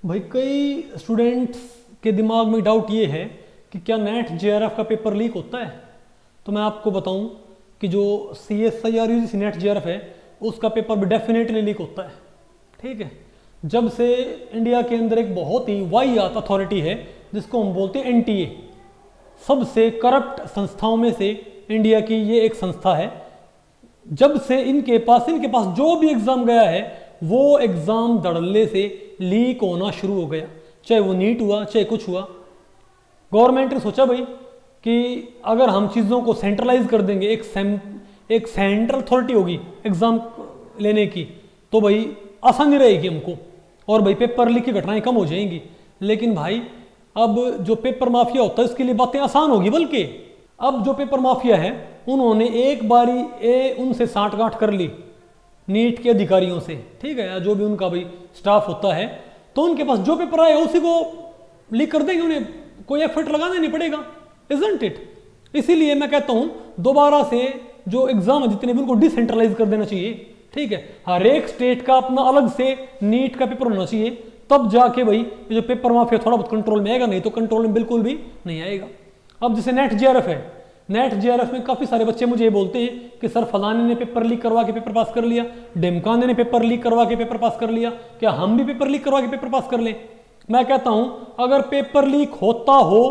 भाई कई स्टूडेंट्स के दिमाग में डाउट ये है कि क्या नेट जेआरएफ का पेपर लीक होता है। तो मैं आपको बताऊं कि जो CSIR UGC नेट जेआरएफ है उसका पेपर भी डेफिनेटली लीक होता है। ठीक है, जब से इंडिया के अंदर एक बहुत ही वाहियात अथॉरिटी है जिसको हम बोलते हैं NTA, सबसे करप्ट संस्थाओं में से इंडिया की ये एक संस्था है। जब से इनके पास जो भी एग्जाम गया है वो एग्जाम धड़ल्ले से लीक होना शुरू हो गया, चाहे वो नीट हुआ चाहे कुछ हुआ। गवर्नमेंट ने सोचा भाई कि अगर हम चीज़ों को सेंट्रलाइज कर देंगे, एक सेंट्रल अथॉरिटी होगी एग्जाम लेने की, तो भाई आसानी रहेगी हमको और भाई पेपर लीक की घटनाएं कम हो जाएंगी। लेकिन भाई अब जो पेपर माफिया होता है उसके लिए बातें आसान होगी, बल्कि अब जो पेपर माफिया है उन्होंने एक बारी उनसे साठगांठ कर ली नीट के अधिकारियों से, ठीक है, या जो भी उनका भाई स्टाफ होता है, तो उनके पास जो पेपर आए उसी को लीक कर देंगे, उन्हें कोई एफर्ट लगाना नहीं पड़ेगा, इजंट इट। इसीलिए मैं कहता हूं दोबारा से जो एग्जाम है जितने भी उनको डिसेंट्रलाइज कर देना चाहिए। ठीक है, हर एक स्टेट का अपना अलग से नीट का पेपर होना चाहिए, तब जाके भाई ये जो पेपर माफिया थोड़ा बहुत कंट्रोल में आएगा, नहीं तो कंट्रोल में बिल्कुल भी नहीं आएगा। अब जैसे नेट जेआरएफ है, नेट जेआरएफ में काफी सारे बच्चे मुझे ये बोलते हैं कि सर फलाने ने पेपर लीक करवा के पेपर पास कर लिया, ढिमकाने ने पेपर लीक करवा के पेपर पास कर लिया, क्या हम भी पेपर लीक करवा के पेपर पास कर लें? मैं कहता हूं अगर पेपर लीक होता हो,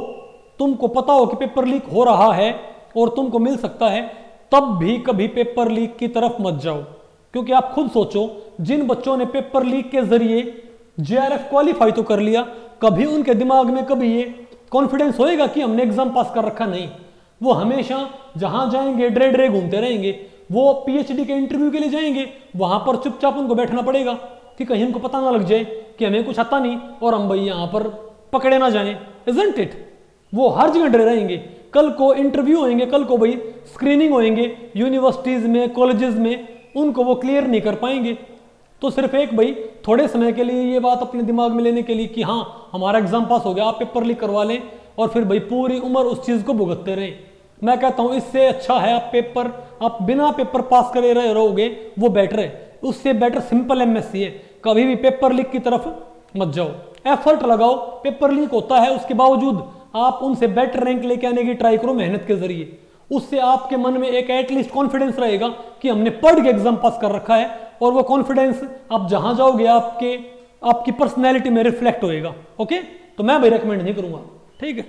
तुमको पता हो कि पेपर लीक हो रहा है और तुमको मिल सकता है, तब भी कभी पेपर लीक की तरफ मत जाओ। क्योंकि आप खुद सोचो, जिन बच्चों ने पेपर लीक के जरिए जेआरएफ क्वालिफाई तो कर लिया, कभी उनके दिमाग में कभी ये कॉन्फिडेंस होएगा कि हमने एग्जाम पास कर रखा? नहीं, वो हमेशा जहां जाएंगे ड्रे घूमते रहेंगे। वो पीएचडी के इंटरव्यू के लिए जाएंगे, वहां पर चुपचाप उनको बैठना पड़ेगा कि कहीं उनको पता ना लग जाए कि हमें कुछ आता नहीं और हम भाई यहां पर पकड़े ना जाएं, इजंट इट। वो हर जगह डरे रहेंगे। कल को इंटरव्यू होंगे, कल को भाई स्क्रीनिंग होंगे यूनिवर्सिटीज में, कॉलेजेस में, उनको वो क्लियर नहीं कर पाएंगे। तो सिर्फ एक भाई थोड़े समय के लिए ये बात अपने दिमाग में लेने के लिए कि हाँ हमारा एग्जाम पास हो गया, आप पेपर लीक करवा लें, और फिर भाई पूरी उम्र उस चीज को भुगतते रहें। मैं कहता हूं इससे अच्छा है आप बिना पेपर पास करे रहोगे, वो बेटर है। उससे बेटर सिंपल MSc है। कभी भी पेपर लीक की तरफ मत जाओ, एफर्ट लगाओ। पेपर लीक होता है, उसके बावजूद आप उनसे बेटर रैंक लेके आने की ट्राई करो मेहनत के जरिए। उससे आपके मन में एक एटलीस्ट कॉन्फिडेंस रहेगा कि हमने पढ़ के एग्जाम पास कर रखा है, और वो कॉन्फिडेंस आप जहां जाओगे आपकी पर्सनैलिटी में रिफ्लेक्ट होएगा। ओके, तो मैं भाई रेकमेंड नहीं करूंगा। ठीक है।